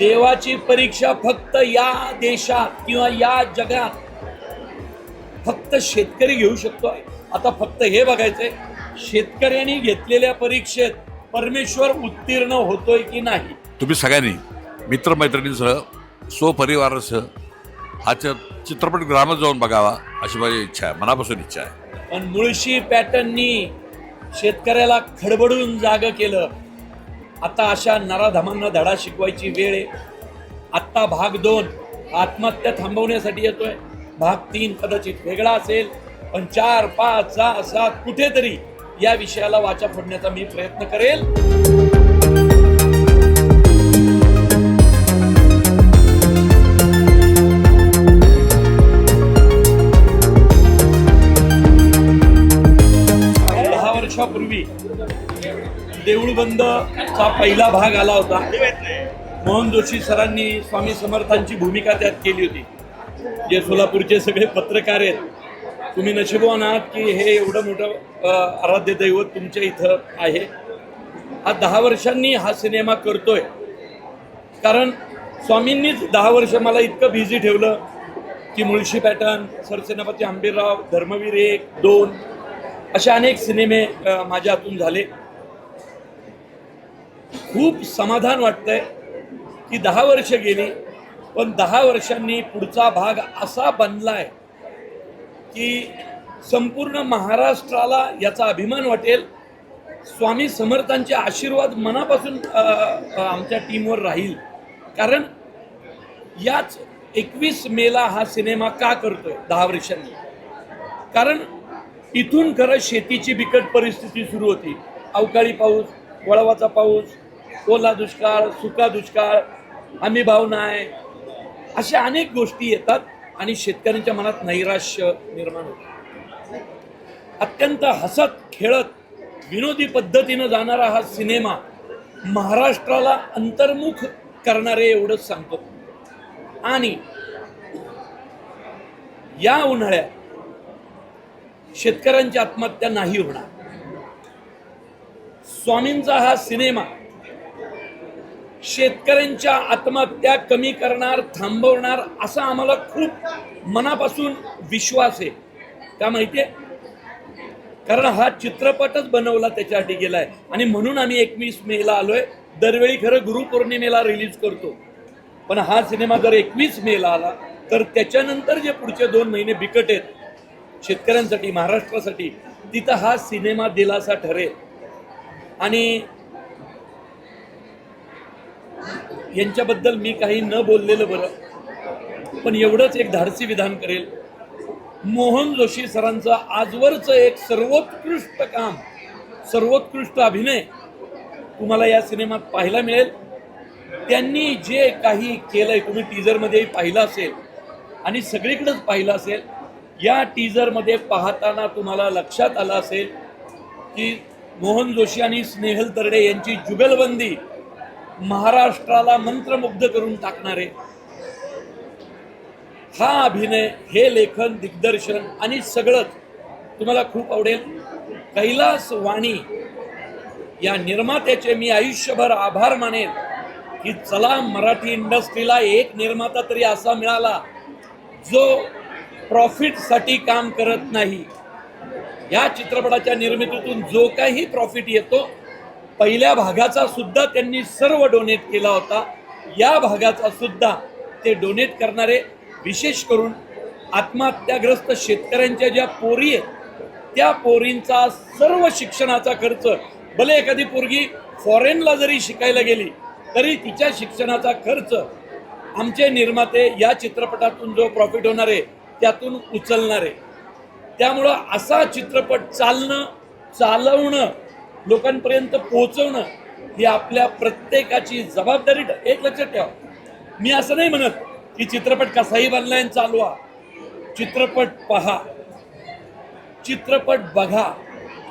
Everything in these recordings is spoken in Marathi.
देवाची परीक्षा फक्त या देशात किंवा या जगात फक्त शेतकरी घेऊ शकतोय. आता फक्त हे बघायचंय, शेतकऱ्यांनी घेतलेल्या परीक्षेत परमेश्वर उत्तीर्ण होतोय की नाही. तुम्ही सगळ्यांनी मित्रमैत्रिणींसह स्वपरिवारासह हा चित्रपटगृहामध्ये जाऊन बघावा अशी माझी इच्छा आहे, मनापासून इच्छा आहे. पण मुळशी पॅटर्ननी शेतकऱ्याला खडबडून जागं केलं. आता अशा नराधमांना धडा शिकवायची वेळ आहे. आत्ता भाग 2 आत्महत्या थांबवण्यासाठी येतोय. भाग 3 कदाचित वेगळा असेल, पण 4, 5, 6, 7 कुठेतरी या विषयाला वाचा फोडण्याचा मी प्रयत्न करेल. वर्षापूर्वी देऊळबंदचा पहिला भाग आला होता. मोहन जोशी सरांनी स्वामी समर्थांची भूमिका त्यात केली होती. जे सोलापूरचे सगळे पत्रकार आहेत, तुम्ही नशीबवान आहात की हे एवढं मोठं आराध्य दैवत तुमच्या इथं आहे. हा 10 वर्षांनी हा सिनेमा करतोय, कारण स्वामींनीच 10 वर्ष मला इतकं बिझी ठेवलं की मुळशी पॅटर्न, सरसेनापती आंबेराव, धर्मवीर 1, 2 असे अनेक सिनेमे माझ्या हातून झाले. खूप समाधान वाटतंय की 10 वर्ष गेली, पण 10 वर्षांनी पुढचा भाग असा बनलाय की संपूर्ण महाराष्ट्राला याचा अभिमान वाटेल. स्वामी समर्थांचे आशीर्वाद मनापासून आमच्या टीमवर राहील. कारण याच 21 मेला हा सिनेमा का करतोय 10 वर्षांनी, कारण इथून खरं शेतीची बिकट परिस्थिती सुरू होती. अवकाळी पाऊस, वळवाचा पाऊस, ओला दुष्काळ, सुका दुष्काळ, हमी भाव नाही, अशा अनेक गोष्टी येतात आणि शेतकऱ्यांच्या मनात नैराश्य निर्माण होतं. अत्यंत हसत खेळत विनोदी पद्धतीनं जाणारा हा सिनेमा महाराष्ट्राला अंतर्मुख करणारे एवढंच सांगतो. आणि या उन्हाळ्यात शेतकऱ्यांची आत्महत्या नाही होणार. स्वामींचा हा सिनेमा शेतकऱ्यांच्या आत्महत्या कमी करणार, थांबवणार असा आम्हाला खूप मनापासून विश्वास आहे. का माहितीये? कारण हा चित्रपटच बनवला त्याच्यासाठी गेलाय आणि म्हणून आम्ही 21 मेला आलोय. दरवेळी खरं गुरुपौर्णिमेला रिलीज करतो, पण हा सिनेमा जर 21 मेला आला तर त्याच्यानंतर जे पुढचे 2 महिने बिकट आहेत शेतकऱ्यांसाठी, महाराष्ट्रासाठी, तिथं हा सिनेमा दिलासा ठरेल. आणि यांच्याबद्दल मी काही न बोललेलं बरं, पण एवढंच एक धाडसी विधान करेल. मोहन जोशी सरांचं आजवरचं एक सर्वोत्कृष्ट काम, सर्वोत्कृष्ट अभिनय तुम्हाला या सिनेमात पाहायला मिळेल. त्यांनी जे काही केलंय तुम्ही टीजरमध्ये पाहिलं असेल आणि सगळीकडेच पाहिलं असेल. या टीजरमध्ये पाहताना तुम्हाला लक्षात आलं असेल की मोहन जोशी आणि स्नेहल तरडे यांची जुगलबंदी महाराष्ट्राला मंत्रमुग्ध करून टाकणारे हा अभिनय, हे लेखन, दिग्दर्शन आणि सगळंच तुम्हाला खूप आवडेल. कैलास वाणी या निर्मात्याचे मी आयुष्यभर आभार मानेन की चला मराठी इंडस्ट्रीला एक निर्माता तरी असा मिळाला जो प्रॉफिटसाठी काम करत नाही. या चित्रपटाच्या निर्मितीतून जो काही प्रॉफिट येतो, पहिल्या भागाचा सुद्धा त्यांनी सर्व डोनेट केला होता. या भागाचा सुद्धा ते डोनेट करणारे, विशेष करून आत्महत्याग्रस्त शेतकऱ्यांच्या ज्या पोरी आहेत त्या पोरींचा सर्व शिक्षणाचा खर्च, भले एखादी पोरगी फॉरेनला जरी शिकायला गेली तरी तिच्या शिक्षणाचा खर्च आमचे निर्माते या चित्रपटातून जो प्रॉफिट होणार आहे त्यातून उचलणार आहे. त्यामुळं असा चित्रपट चालवणं, लोकांपर्यंत पोहोचवणं ही आपल्या प्रत्येकाची जबाबदारी. एक लक्षात ठेवा, मी असं नाही म्हणत की चित्रपट कसाही बनलाय चालवा. चित्रपट पहा, चित्रपट बघा,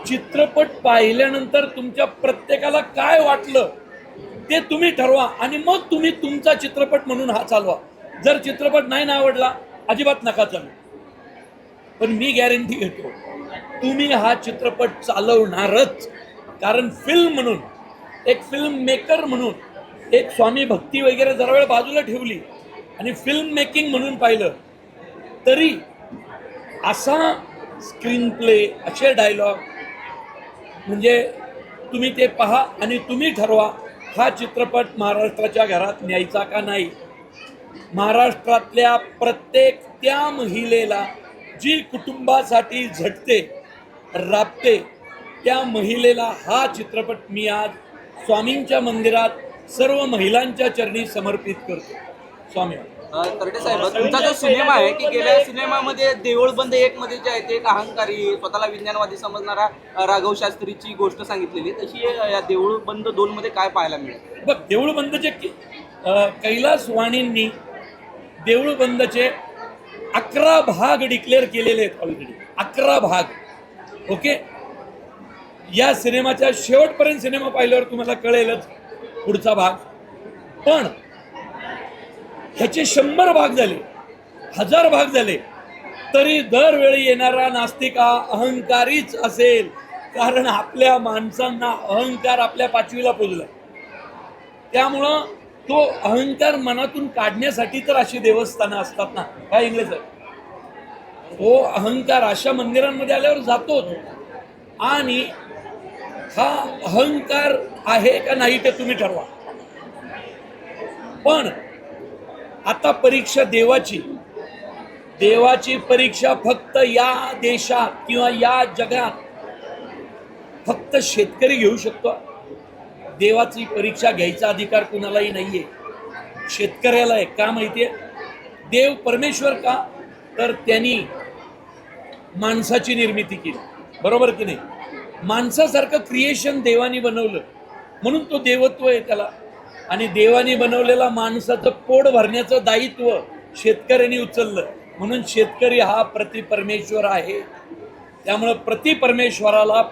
चित्रपट पाहिल्यानंतर तुमच्या प्रत्येकाला काय वाटलं ते तुम्ही ठरवा आणि मग तुम्ही तुमचा चित्रपट म्हणून हा चालवा. जर चित्रपट नाही आवडला अजिबात नका चालू, पण मी गॅरंटी घेतो तुम्ही हा चित्रपट चालवणारच. कारण फिल्म म्हणून, एक फिल्म मेकर म्हणून एक स्वामी भक्ती वगैरे जरा वेळ बाजूला ठेवली आणि फिल्म मेकिंग म्हणून पाहिलं तरी असा स्क्रीन प्ले, असे डायलॉग, म्हणजे तुम्ही ते पहा आणि तुम्ही ठरवा हा चित्रपट महाराष्ट्राच्या घरात न्यायचा का नाही. महाराष्ट्रातल्या प्रत्येक त्या महिलेला जी कुटुंबासाठी झटते, राबते, त्या महिलेला हा चित्रपट मी आज स्वामींच्या मंदिरात सर्व महिलांच्या चरणी समर्पित करतो. स्वामी. तरडे साहेब, तुमचा जो सिनेमा आहे की गेल्या सिनेमामध्ये देऊळ बंद 1 मध्ये जे आहे ते एक अहंकारी, स्वतःला विज्ञानवादी समजणारा राघव शास्त्रीची गोष्ट सांगितलेली, तशी या देऊळ बंद 2 मध्ये काय पाहायला मिळेल? बघ, देऊळ बंदचे कैलास वाणींनी देऊळ बंदचे 11 भाग डिक्लेअर केलेले आहेत ऑलरेडी. 11 भाग. ओके. या सिनेमाच्या शेवटपर्यंत सिनेमा पाहिल्यावर तुम्हाला कळेलच पुढचा भाग. पण ह्याचे 100 भाग झाले, 1000 भाग झाले, तरी दरवेळी येणारा नास्तिक हा अहंकारीच असेल. कारण आपल्या माणसांना अहंकार आपल्या 5वीला पोजला. त्यामुळं तो अहंकार मनातून काढण्यासाठी तर अशी देवस्थानं असतात ना, काय इंग्रज आहे. तो अहंकार अशा मंदिरांमध्ये आल्यावर जातोच. आणि हा अहंकार आहे का नाही ते तुम्ही ठरवा. पण आता परीक्षा देवाची परीक्षा फक्त या देशात किंवा या जगात फक्त शेतकरी घेऊ शकतो. देवाची परीक्षा घ्यायचा अधिकार कुणालाही नाहीये, शेतकऱ्याला आहे. का माहितीये? देव परमेश्वर का? तर त्यांनी माणसाची निर्मिती केली, बरोबर की नाही. माणसासारखं क्रिएशन देवानी बनवलं म्हणून तो देवत्व आहे त्याला. आणि देवानी बनवलेला माणसाचं पोट भरण्याचं दायित्व शेतकऱ्यांनी उचललं म्हणून शेतकरी हा प्रतिपरमेश्वर आहे. त्यामुळं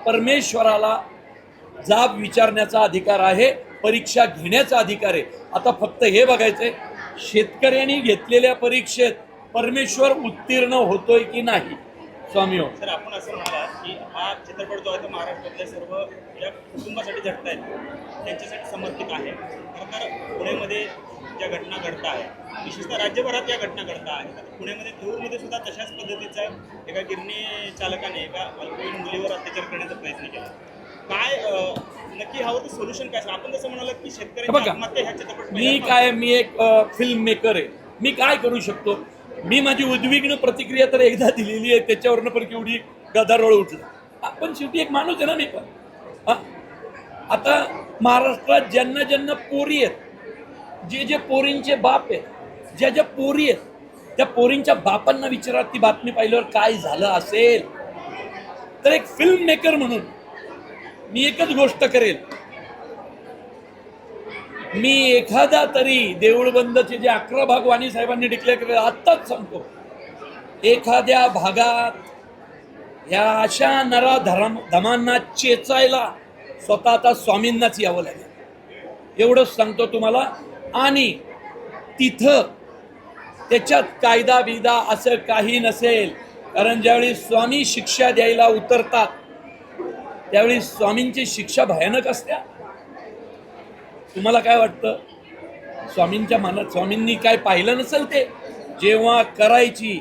परमेश्वराला जाब विचारण्याचा अधिकार आहे, परीक्षा घेण्याचा अधिकार आहे. आता फक्त हे बघायचंय शेतकऱ्यांनी घेतलेल्या परीक्षेत परमेश्वर उत्तीर्ण होतोय की नाही. स्वामी. सर, आपण असं म्हणालात की हा चित्रपट जो आहे तो महाराष्ट्रातल्या सर्व या कुटुंबासाठी झटत आहेत, त्यांच्यासाठी समर्पित आहे. खरं तर पुण्यामध्ये ज्या घटना घडत आहेत, विशेषतः राज्यभरात या घटना घडत आहेत. आता पुण्यामध्ये देऊळमध्ये सुद्धा तशाच पद्धतीचा एका गिरणी चालकाने एका अल्पवयीन मुलीवर अत्याचार करण्याचा प्रयत्न केला. काय नक्की हवं ते सोल्युशन काय? आपण जसं म्हणालात की शेतकऱ्यांची आत्महत्या ह्या चित्रपट मी एक फिल्म मेकर आहे. मी काय करू शकतो? मी माझी उद्विग्न प्रतिक्रिया तर एकदा दिलेली आहे, त्याच्यावरनं पण केवढी गदारोळ उठला. आपण शेवटी एक माणूस आहे ना. मी पण आता महाराष्ट्रात ज्यांना पोरी आहेत, जे पोरींचे बाप आहेत, ज्या पोरी आहेत, त्या पोरींच्या बापांना विचारा ती बातमी पाहिल्यावर काय झालं असेल. तर एक फिल्म मेकर म्हणून मी एकच गोष्ट करेल, मी एखादा तरी देऊळ बंदचे जे 11 भाग वाणी साहेबांनी डिक्लेअर केले, आत्ताच सांगतो, एखाद्या भागात या अशा नराधमांना चेचायला स्वतः आता स्वामींनाच यावं लागेल, एवढंच सांगतो तुम्हाला. आणि तिथं त्याच्यात कायदा बिदा असं काही नसेल. कारण ज्यावेळी स्वामी शिक्षा द्यायला उतरतात त्यावेळी स्वामींची शिक्षा भयानक असते. तुम्हाला काय वाटतं? स्वामींच्या मनात स्वामींनी काय पाहिलं नसेल? ते जेव्हा करायची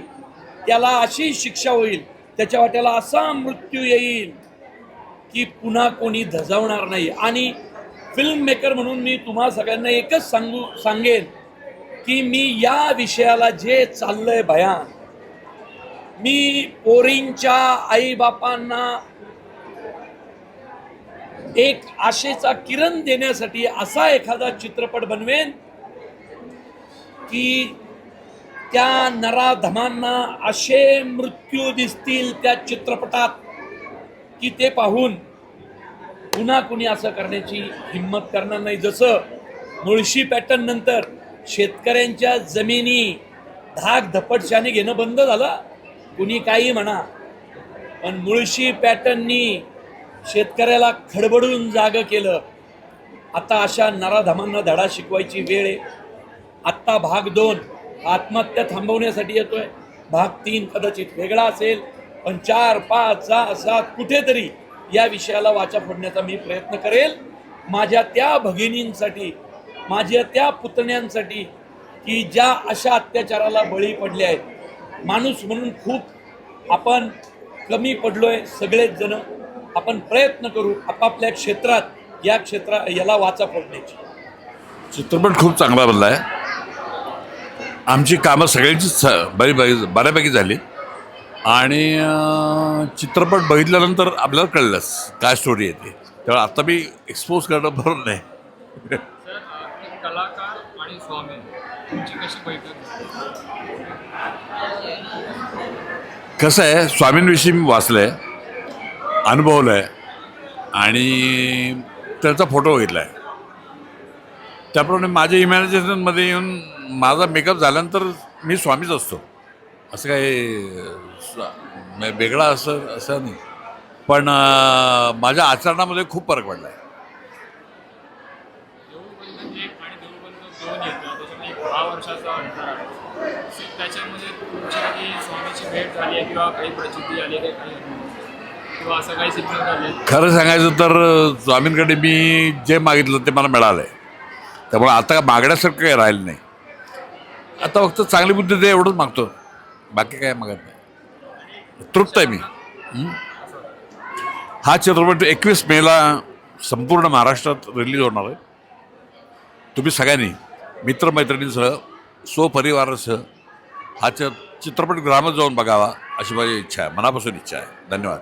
त्याला अशी शिक्षा होईल, त्याच्या वाट्याला असा मृत्यू येईल की पुन्हा कोणी धजावणार नाही. आणि फिल्म मेकर म्हणून मी तुम्हा सगळ्यांना एकच सांगेन की मी या विषयाला जे चाललंय भयान, मी पोरींच्या आईबापांना एक आशेचा किरण देण्यासाठी असा एखादा चित्रपट बनवेन की त्या नराधमांना असे मृत्यू दिसतील त्या चित्रपटात की ते पाहून पुन्हा कुणी असं करण्याची हिंमत करणार नाही. जसं मुळशी पॅटर्न नंतर शेतकऱ्यांच्या जमिनी धाक धपटशाने घेणं बंद झालं. कुणी काही म्हणा, पण मुळशी पॅटर्ननी शेतकऱ्याला खडबडून जागं केलं. आता अशा नराधमांना धडा शिकवायची वेळ आहे. आत्ता भाग 2 आत्महत्या थांबवण्यासाठी येतोय. भाग 3 कदाचित वेगळा असेल, पण 4, 5, 6, 7 कुठेतरी या विषयाला वाचा फोडण्याचा मी प्रयत्न करेल. माझ्या त्या भगिनींसाठी माझ्या त्या पुतण्यांसाठी की ज्या अशा अत्याचाराला बळी पडले आहेत. माणूस म्हणून खूप आपण कमी पडलोय सगळेच जण. आपण प्रयत्न करू आपापल्या क्षेत्रात याला वाचा फोडण्याची. चित्रपट खूप चांगला बनला आहे. आमची कामं सगळ्यांचीच बऱ्यापैकी झाली आणि चित्रपट बघितल्यानंतर आपल्याला कळलंच काय स्टोरी आहे ती. त्यामुळे आता मी एक्सपोज करणं बरोबर नाही. सर कलाकार आणि स्वामी तुमची कशी बैठक? कसं आहे, स्वामींविषयी मी वाचलं आहे, अनुभवलं आहे आणि त्यांचा फोटो बघितला आहे. त्याप्रमाणे माझ्या इमॅजिनेशनमध्ये येऊन माझा मेकअप झाल्यानंतर मी स्वामीच असतो. असं काही वेगळा असं नाही. पण माझ्या आचरणामध्ये खूप फरक पडला आहे. देऊळबंद 1 आणि देऊळबंद 2 येतं, त्याच्यामध्ये 10 वर्षाचा अंतर आहे. त्याच्यामध्ये तुमची कधी स्वामीची भेट झाली आहे किंवा काही प्रचिती आली आहे काही किंवा असं काही सिग्नल झाले? खरं सांगायचं तर स्वामींकडे मी जे मागितलं ते मला मिळालं आहे. त्यामुळे आता मागण्यासारखं काही राहिलं नाही. आता फक्त चांगली बुद्धी दे एवढंच मागतो, बाकी काय मागत नाही. तृप्त आहे मी. हा चित्रपट 21 मेला संपूर्ण महाराष्ट्रात रिलीज होणार आहे. तुम्ही सगळ्यांनी मित्रमैत्रिणींसह स्वपरिवारासह हा चित्रपट ग्रामात जाऊन बघावा अशी माझी इच्छा आहे, मनापासून इच्छा आहे. धन्यवाद.